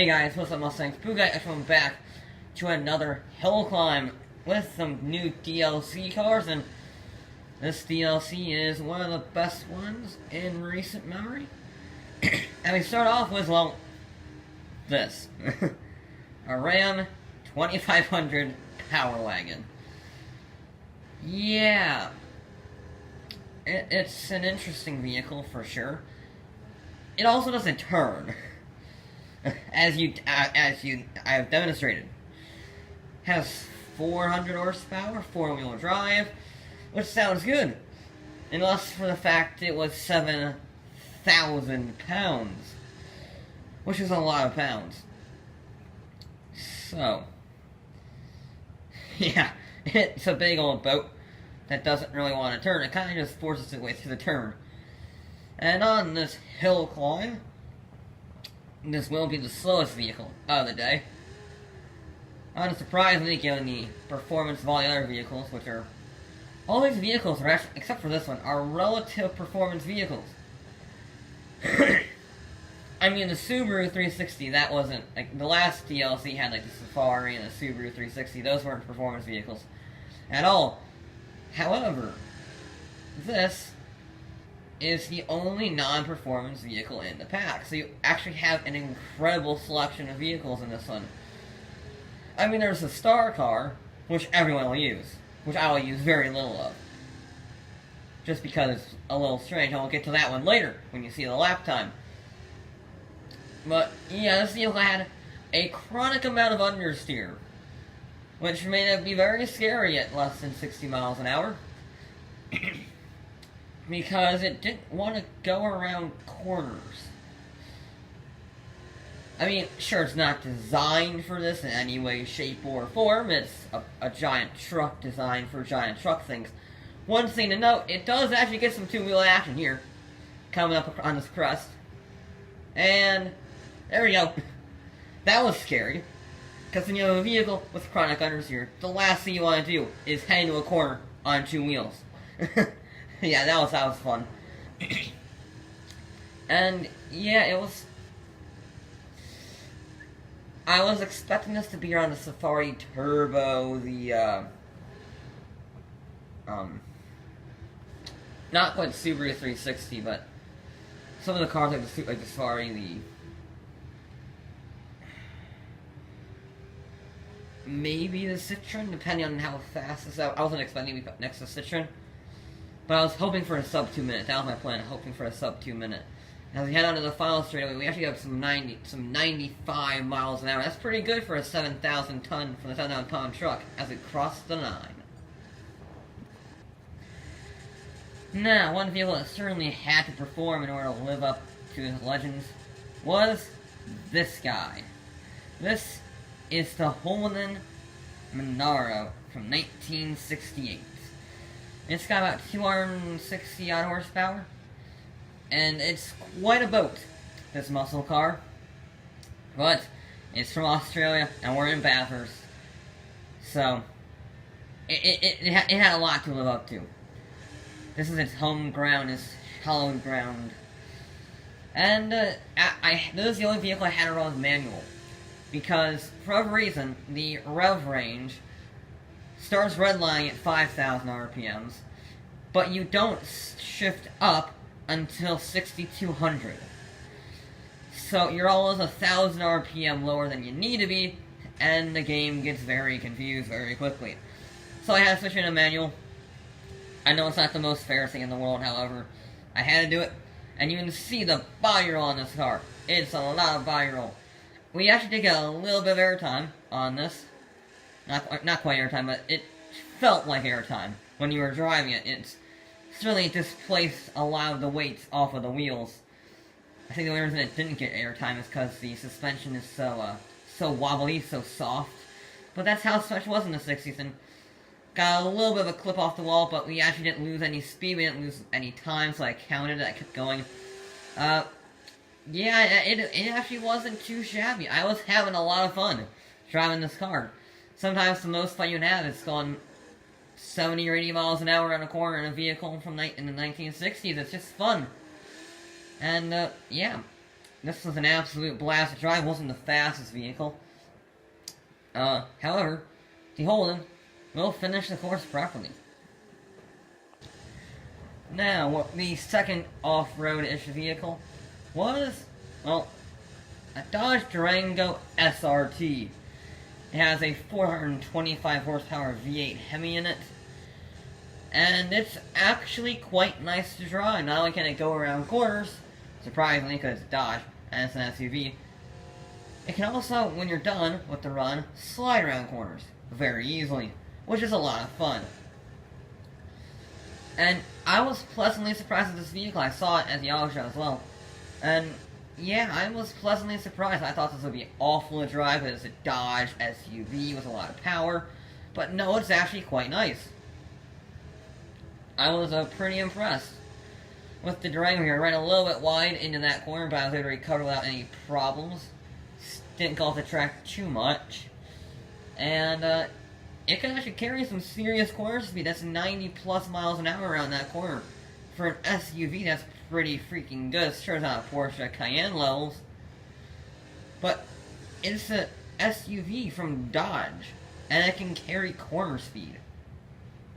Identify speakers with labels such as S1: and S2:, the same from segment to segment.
S1: Hey guys, what's up Mustangs? Boo guy, I'm back to another hill climb with some new DLC cars, and this DLC is one of the best ones in recent memory. And we start off with, well, this. A Ram 2500 Power Wagon. Yeah. It's an interesting vehicle for sure. It also doesn't turn. As I have demonstrated. Has 400 horsepower, 4-wheel drive, which sounds good. Unless for the fact it was 7,000 pounds. Which is a lot of pounds. So, yeah, it's a big old boat that doesn't really want to turn. It kind of just forces its way through the turn. And on this hill climb, this will be the slowest vehicle of the day. Unsurprisingly, given the performance of all the other vehicles, which are... all these vehicles are actually, except for this one, are relative performance vehicles. I mean, the Subaru 360, that wasn't... like, the last DLC had, like, the Safari and the Subaru 360. Those weren't performance vehicles at all. However, this is the only non-performance vehicle in the pack. So you actually have an incredible selection of vehicles in this one. I mean, there's a star car, which everyone will use, which I will use very little of. Just because it's a little strange. I will get to that one later, when you see the lap time. But, yeah, this vehicle had a chronic amount of understeer, which made it be very scary at less than 60 miles an hour. Because it didn't want to go around corners. I mean, sure, it's not designed for this in any way, shape, or form. It's a giant truck designed for giant truck things. One thing to note, it does actually get some two-wheel action here, coming up on this crest. And there we go. That was scary. Because when you have a vehicle with chronic understeer, the last thing you want to do is head into a corner on two wheels. Yeah, that was fun. And, yeah, it was... I was expecting this to be around the Safari Turbo, the, not quite the Subaru 360, but some of the cars like the Safari, maybe the Citroen, depending on how fast this out. I wasn't expecting to be next to Citroen. But I was hoping for a sub 2 minute. That was my plan, hoping for a sub 2 minute. As we head on to the final straightaway, we actually have some 95 miles an hour. That's pretty good for a 7,000 pound truck as we cross the line. Now, one vehicle that certainly had to perform in order to live up to his legends was this guy. This is the Holden Monaro from 1968. It's got about 260 odd horsepower, and it's quite a boat, this muscle car. But it's from Australia, and we're in Bathurst, so it had a lot to live up to. This is its home ground, its hallowed ground, and this is the only vehicle I had to run with manual, because for whatever reason the rev range starts redlining at 5,000 RPMs, but you don't shift up until 6,200. So you're almost 1,000 RPM lower than you need to be, and the game gets very confused very quickly. So I had to switch into manual. I know it's not the most fair thing in the world, however, I had to do it. And you can see the body roll on this car. It's a lot of body roll. We actually did get a little bit of airtime on this. Not quite airtime, but it felt like airtime when you were driving it. It's certainly displaced a lot of the weight off of the wheels. I think the only reason it didn't get airtime is because the suspension is so wobbly, so soft. But that's how suspension was in the 60s, and got a little bit of a clip off the wall, but we actually didn't lose any speed, we didn't lose any time, so I counted it, I kept going. Yeah, it actually wasn't too shabby. I was having a lot of fun driving this car. Sometimes the most fun you can have is going 70 or 80 miles an hour on a corner in a vehicle from in the 1960s. It's just fun. And, yeah. this was an absolute blast to drive. It wasn't the fastest vehicle. However, the Holden will finish the course properly. Now, what the second off-road-ish vehicle was, well, a Dodge Durango SRT. It has a 425 horsepower V8 Hemi in it, and it's actually quite nice to drive. Not only can it go around corners, surprisingly, because it's Dodge and it's an SUV, it can also, when you're done with the run, slide around corners very easily, which is a lot of fun. And I was pleasantly surprised with this vehicle. I saw it at the auto show as well. And yeah, I was pleasantly surprised. I thought this would be awful to drive because it's a Dodge SUV with a lot of power. But no, it's actually quite nice. I was pretty impressed. With the Durango here, I ran a little bit wide into that corner, but I was able to recover without any problems. Didn't go off the track too much. And it can actually carry some serious corner speed. That's 90 plus miles an hour around that corner. For an SUV, that's pretty freaking good. Sure, it's not a Porsche Cayenne levels, but it's an SUV from Dodge, and it can carry corner speed.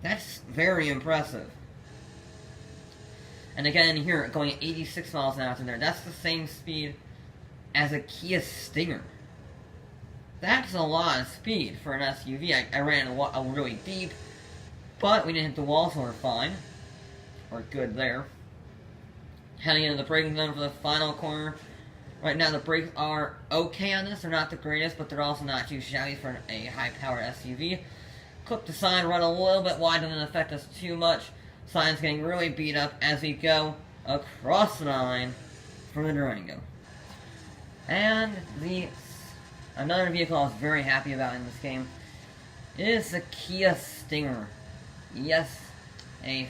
S1: That's very impressive. And again, here, going 86 miles an hour through there, that's the same speed as a Kia Stinger. That's a lot of speed for an SUV. I ran a really deep, but we didn't hit the wall, so we're fine. We're good there. Heading into the braking zone for the final corner. Right now the brakes are okay on this. They're not the greatest, but they're also not too shabby for a high-powered SUV. Clip the sign, run a little bit wide, doesn't affect us too much. Sign's getting really beat up as we go across the line for the Durango. And another vehicle I was very happy about in this game is the Kia Stinger. Yes, I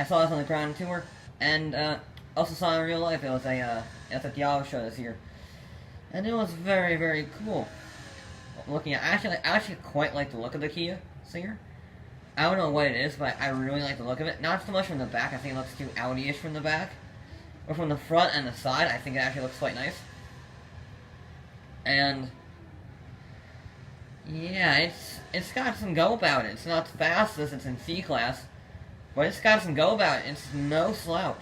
S1: saw this on the ground tour, and also saw it in real life. It was at the auto show this year, and it was very, very cool. Looking at, I actually quite like the look of the Kia Stinger. I don't know what it is, but I really like the look of it. Not so much from the back. I think it looks too Audi-ish from the back, or from the front and the side. I think it actually looks quite nice. And yeah, it's got some go about it. It's not the fastest. It's in C-Class. But it's got some go about it. It's no slouch.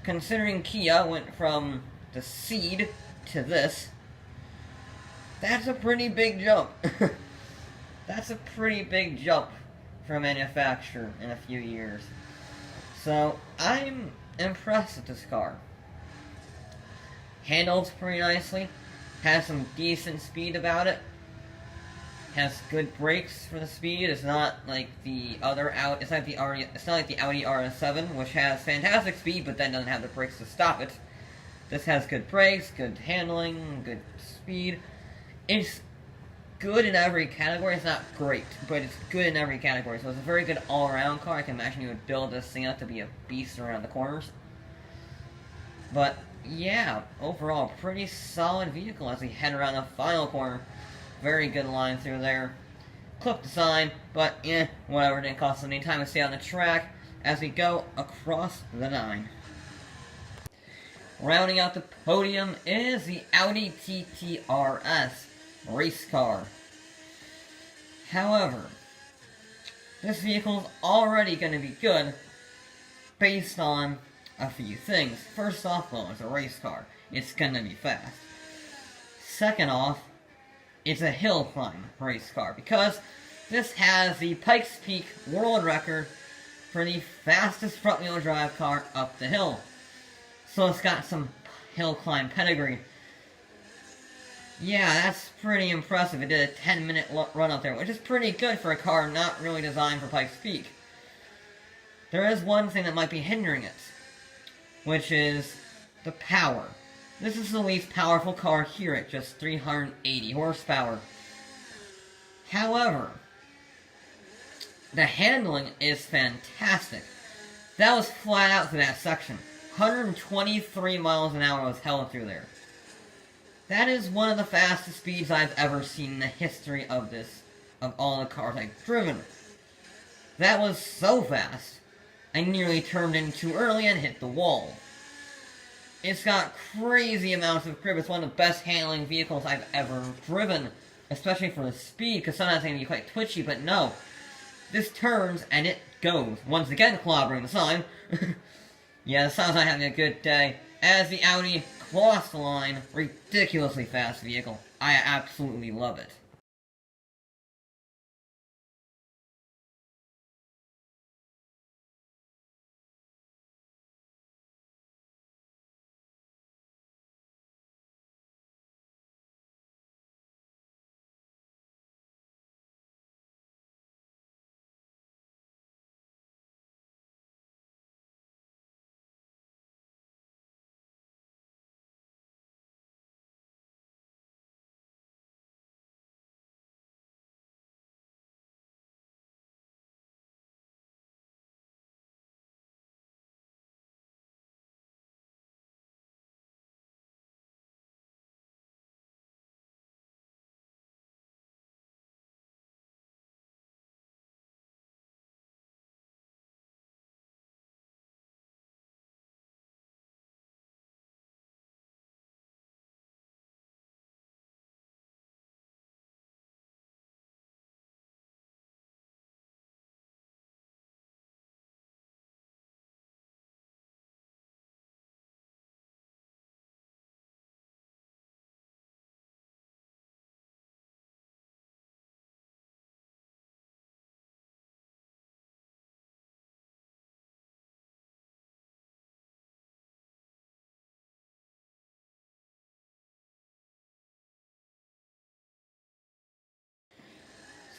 S1: Considering Kia went from the Ceed to this, that's a pretty big jump. That's a pretty big jump for a manufacturer in a few years. So, I'm impressed with this car. Handles pretty nicely. Has some decent speed about it. Has good brakes for the speed. It's not like the other It's not like the Audi RS7, which has fantastic speed, but then doesn't have the brakes to stop it. This has good brakes, good handling, good speed. It's good in every category. It's not great, but it's good in every category. So it's a very good all-around car. I can imagine you would build this thing up to be a beast around the corners. But yeah, overall, pretty solid vehicle as we head around the final corner. Very good line through there. Clip the sign, but whatever, didn't cost us any time to stay on the track as we go across the 9. Rounding out the podium is the Audi TT RS race car. However, this vehicle is already going to be good based on a few things. First off, well, it's a race car. It's going to be fast. Second off, it's a hill climb race car because this has the Pikes Peak world record for the fastest front-wheel drive car up the hill. So it's got some hill climb pedigree. Yeah, that's pretty impressive. It did a 10-minute run up there, which is pretty good for a car not really designed for Pikes Peak. There is one thing that might be hindering it, which is the power. This is the least powerful car here at just 380 horsepower. However, the handling is fantastic. That was flat out through that section. 123 miles an hour was held through there. That is one of the fastest speeds I've ever seen in the history of all the cars I've driven. That was so fast, I nearly turned in too early and hit the wall. It's got crazy amounts of grip. It's one of the best handling vehicles I've ever driven, especially for the speed, because sometimes it can be quite twitchy, but no. This turns, and it goes. Once again, clobbering the sign. Yeah, the sign's not having a good day. As the Audi crossed the line, ridiculously fast vehicle. I absolutely love it.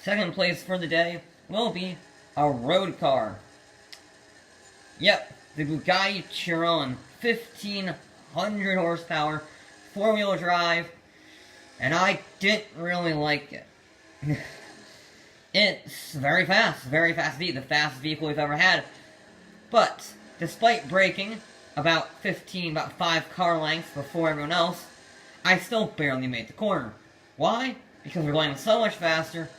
S1: Second place for the day will be a road car. Yep, the Bugatti Chiron, 1500 horsepower, four-wheel drive, and I didn't really like it. It's very fast indeed, the fastest vehicle we've ever had. But, despite braking about 5 car lengths before everyone else, I still barely made the corner. Why? Because we're going so much faster,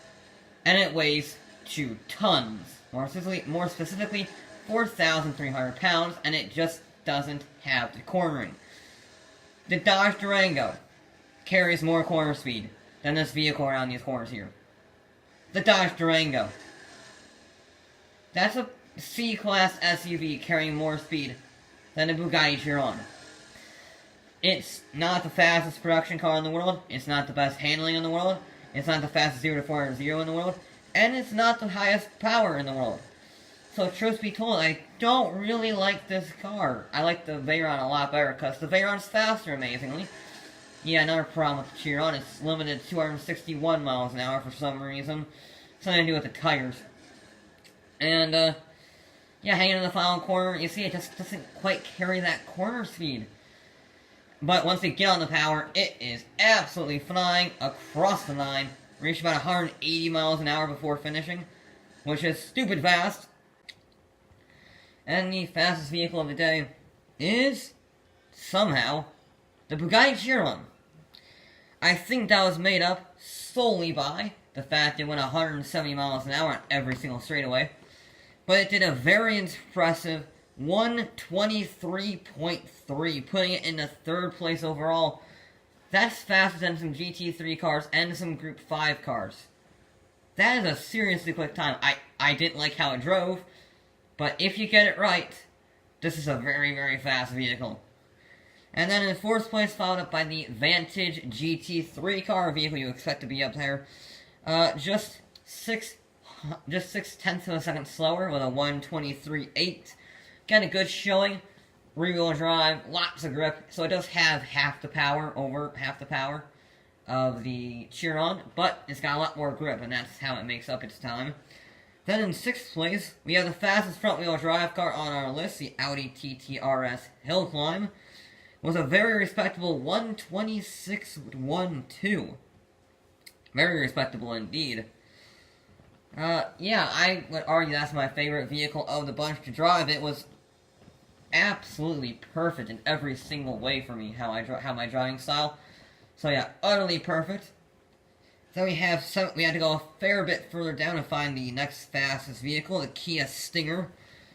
S1: and it weighs 2 tons. More specifically 4,300 pounds, and it just doesn't have the cornering. The Dodge Durango carries more corner speed than this vehicle around these corners here. The Dodge Durango. That's a C-Class SUV carrying more speed than a Bugatti Chiron. It's not the fastest production car in the world, it's not the best handling in the world, it's not the fastest 0 to 400 in the world, and it's not the highest power in the world. So truth be told, I don't really like this car. I like the Veyron a lot better, because the Veyron's faster, amazingly. Yeah, another problem with the Chiron, it's limited to 261 miles an hour for some reason. Something to do with the tires. And, yeah, hanging in the final corner, you see it just doesn't quite carry that corner speed. But once they get on the power, it is absolutely flying across the line. Reached about 180 miles an hour before finishing, which is stupid fast. And the fastest vehicle of the day is, somehow, the Bugatti Chiron. I think that was made up solely by the fact it went 170 miles an hour on every single straightaway. But it did a very impressive 123.3, putting it in the 3rd place overall. That's faster than some GT3 cars and some Group 5 cars. That is a seriously quick time. I didn't like how it drove, but if you get it right, this is a very, very fast vehicle. And then in 4th place, followed up by the Vantage GT3 car, vehicle you expect to be up there. Just 6/10 of a second slower with a 123.8. Got a good showing. Rear-wheel drive, lots of grip, so it does have over half the power of the Chiron, but it's got a lot more grip, and that's how it makes up its time. Then in 6th place, we have the fastest front-wheel drive car on our list, the Audi TT RS Hillclimb, with a very respectable 126.12. Very respectable indeed. Yeah, I would argue that's my favorite vehicle of the bunch to drive. It was absolutely perfect in every single way for me, how my driving style. So yeah, utterly perfect. Then we had to go a fair bit further down to find the next fastest vehicle, the Kia Stinger,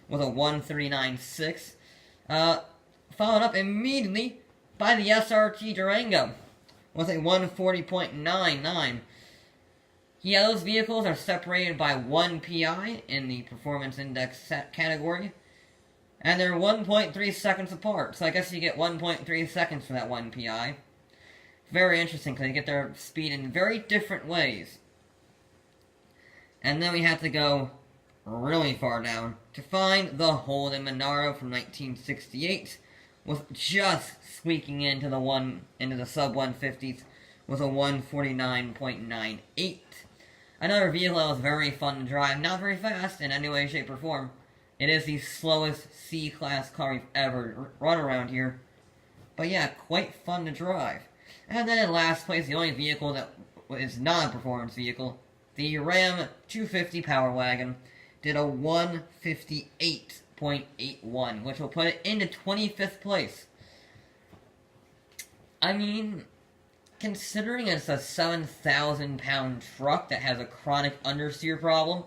S1: with a 139.6. followed up immediately by the SRT Durango with a 140.99. Yeah, those vehicles are separated by 1 PI in the Performance Index category, and they're 1.3 seconds apart, so I guess you get 1.3 seconds for that 1 PI. Very interesting, because they get their speed in very different ways. And then we have to go really far down to find the Holden Monaro from 1968, with just squeaking into the sub 150s with a 149.98. Another vehicle that was very fun to drive, not very fast in any way, shape, or form. It is the slowest C-Class car we've ever run around here. But yeah, quite fun to drive. And then in last place, the only vehicle that is not a performance vehicle, the Ram 250 Power Wagon, did a 158.81, which will put it into 25th place. I mean, considering it's a 7,000-pound truck that has a chronic understeer problem,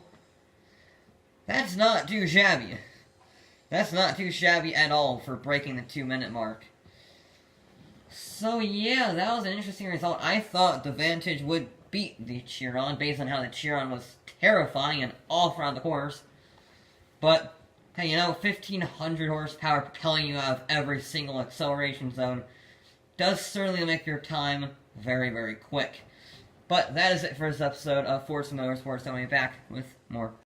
S1: that's not too shabby. That's not too shabby at all for breaking the 2-minute mark. So yeah, that was an interesting result. I thought the Vantage would beat the Chiron based on how the Chiron was terrifying and off around the corners. But, hey, you know, 1,500 horsepower propelling you out of every single acceleration zone does certainly make your time very, very quick. But that is it for this episode of Forza Motorsports. I'll be back with more.